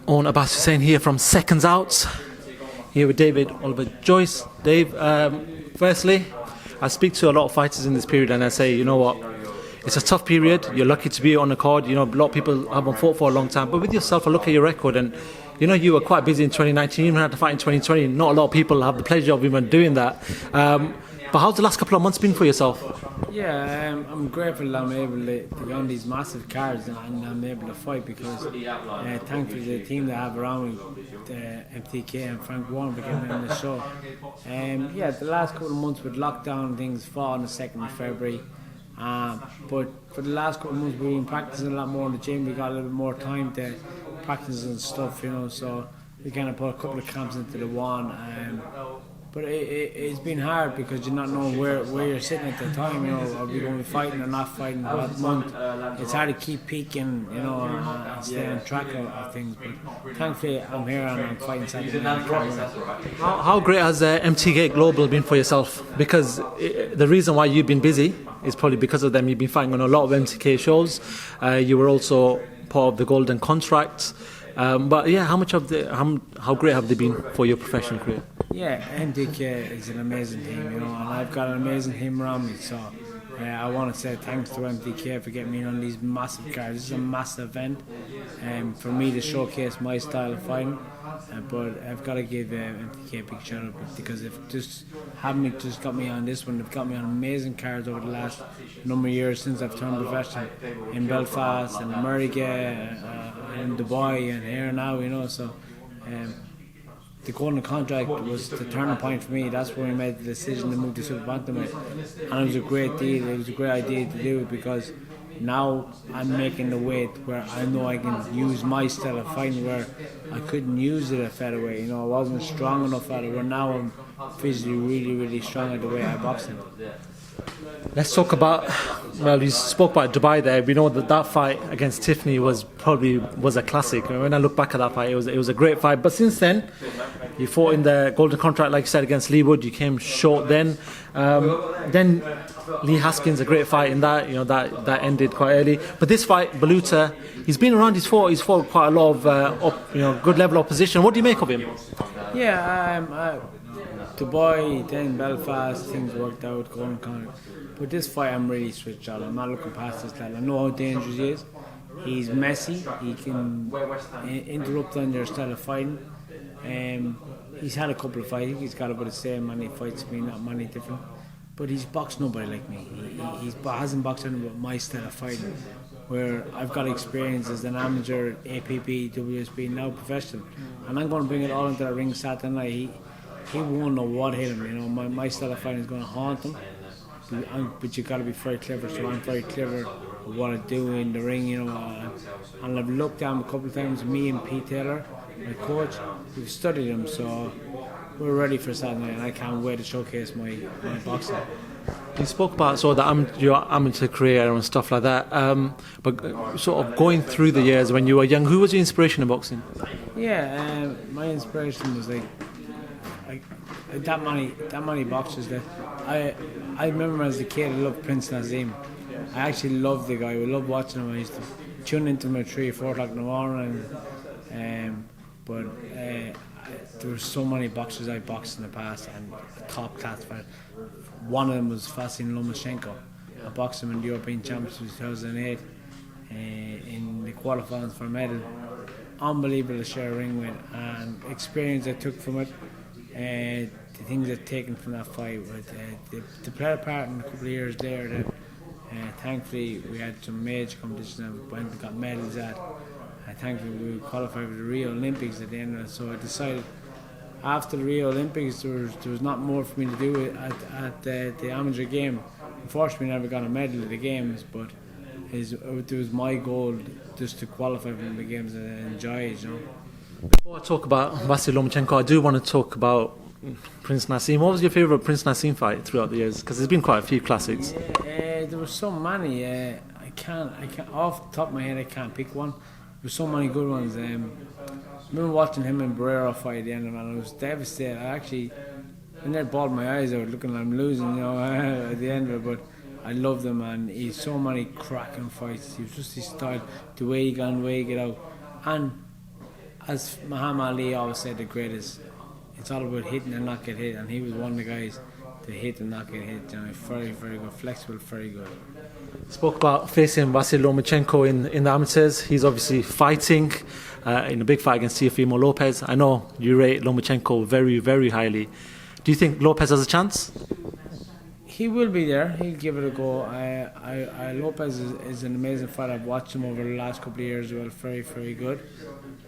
Own Abbas Hussain here from Seconds Out, here with David Oliver Joyce. Dave, firstly, I speak to a lot of fighters in this period and I say, you know what, it's a tough period. You're lucky to be on the card. You know, a lot of people haven't fought for a long time. But with yourself, I look at your record and, you know, you were quite busy in 2019. You even had to fight in 2020. Not a lot of people have the pleasure of even doing that. But how's the last couple of months been for yourself? Yeah, I'm grateful that I'm able to go on these massive cards and I'm able to fight because thankfully the team that I have around me, MTK and Frank Warren, for getting me on the show. Yeah, the last couple of months with lockdown, things fall on the 2nd of February. But for the last couple of months we've been practicing a lot more in the gym. We got a little bit more time to practice and stuff, you know, so we kind of put a couple of camps into the one. But it's been hard because you not know where you're sitting at the time, you know, are we going to be fighting or not fighting what month. It's hard to keep peaking, you know, and stay on track of things. But thankfully I'm here and I'm fighting Saturday night. How great has MTK Global been for yourself? Because the reason why you've been busy is probably because of them. You've been fighting on a lot of MTK shows. You were also part of the Golden Contract. But yeah, how great have they been for your professional career? Yeah, MTK is an amazing team, you know, and I've got an amazing team around me. So I want to say thanks to MTK for getting me on these massive cards. This is a massive event, for me to showcase my style of fighting. But I've got to give MTK a big shout out because if just haven't just got me on this one, they've got me on amazing cards over the last number of years since I've turned professional in Belfast and America and Dubai and here now, you know. So the Golden Contract was the turning point for me. That's where I made the decision to move to super bantamweight, and it was a great deal. It was a great idea to do it because now I'm making the weight where I know I can use my style of fighting where I couldn't use it at featherweight. You know, I wasn't strong enough at it. Where now I'm physically really strong at the way I box it. Let's talk about, well, you spoke about Dubai there. We know that fight against Tiffany was a classic. When I look back at that fight, it was a great fight. But since then, you fought in the Golden Contract, like you said, against Lee Wood. You came short then. Then Lee Haskins, a great fight in that. You know, that ended quite early. But this fight, Baluta, he's been around. He's fought quite a lot of good level opposition. What do you make of him? Yeah, Dubai, then Belfast, things worked out, Golden Contract. But this fight, I'm really switched on. I'm not looking past this lad. I know how dangerous he is. He's messy. He can interrupt on your style of fighting. He's had a couple of fights. He's got about the same many fights as me, not many different. But he's boxed nobody like me. He hasn't boxed anyone but my style of fighting. Where I've got experience as an amateur, APP, WSB, now professional. And I'm going to bring it all into that ring Saturday night. He won't know what hit him, you know. My style of fighting is going to haunt him. But you got to be very clever, so I'm very clever at what I do in the ring, you know. And I've looked at him a couple of times, me and Pete Taylor, my coach, we've studied him, so we're ready for Saturday night, and I can't wait to showcase my boxing. You spoke about your amateur career and stuff like that, but sort of going through the years when you were young, who was your inspiration in boxing? Yeah, my inspiration was like that many boxers that I remember as a kid I loved Prince Nazim. I actually loved the guy. I loved watching him. I used to tune into him at 3 or 4 o'clock in the morning. But there were so many boxers I boxed in the past and top class fight. One of them was LOMACHENKO. I boxed him in the European Championships in 2008 in the qualifiers for a medal. Unbelievable to share a ring with, and experience I took from it. The things I've taken from that fight, to play a part in a couple of years there. That thankfully we had some major competitions and went and got medals at. Thankfully we qualified for the Rio Olympics at the end of it. So I decided after the Rio Olympics there was not more for me to do at the amateur game. Unfortunately, I never got a medal at the games, but it was my goal just to qualify for the games and enjoy it, you know. Before I talk about Vasily Lomachenko, I do want to talk about Prince Naseem. What was your favourite Prince Naseem fight throughout the years? Because there's been quite a few classics. There were so many. I can't off the top of my head. I can't pick one. There were so many good ones. I remember watching him and Barrera fight at the end of it, and I was devastated. I nearly bawled my eyes out, looking like I'm losing, you know, at the end of it. But I loved him, and he's so many cracking fights. He was just his style, the way he got in, the way he get out, and as Muhammad Ali always said, the greatest, it's all about hitting and not get hit, and he was one of the guys to hit and not get hit. You know, very, very good, flexible, very good. Spoke about facing Vasyl Lomachenko in the amateurs. He's obviously fighting in a big fight against Teofimo Lopez. I know you rate Lomachenko very, very highly. Do you think Lopez has a chance? He will be there. He'll give it a go. Lopez is an amazing fighter. I've watched him over the last couple of years. Well, very, very good.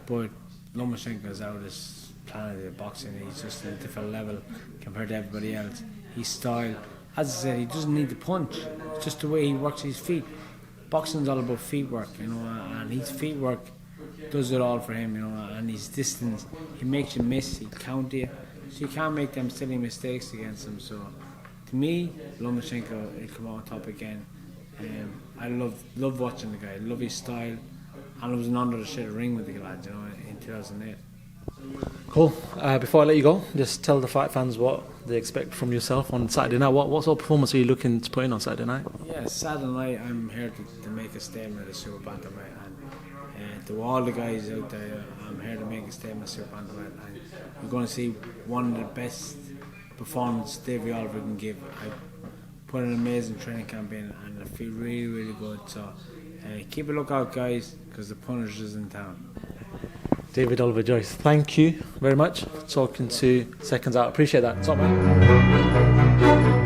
But Lomachenko is out of this planet of boxing. He's just at a different level compared to everybody else. His style, as I said, he doesn't need to punch. It's just the way he works his feet. Boxing's all about feet work, you know, and his feet work does it all for him, you know, and his distance. He makes you miss, he counter you. So you can't make them silly mistakes against him. So to me, Lomachenko will come out on top again. I love watching the guy, I love his style, and it was an honour to share a ring with the lad, you know, in 2008. Cool. Before I let you go, just tell the fight fans what they expect from yourself on Saturday night. What sort of performance are you looking to put in on Saturday night? Yeah, Saturday night I'm here to make a statement at Super Bantamweight, and to all the guys out there, I'm here to make a statement at Super Bantamweight, and you're going to see one of the best performances David Oliver can give. I put an amazing training camp in, and I feel really, really good. So keep a lookout, guys, because the Punisher's in town. David Oliver Joyce, thank you very much for talking to Seconds Out. Appreciate that. Top man.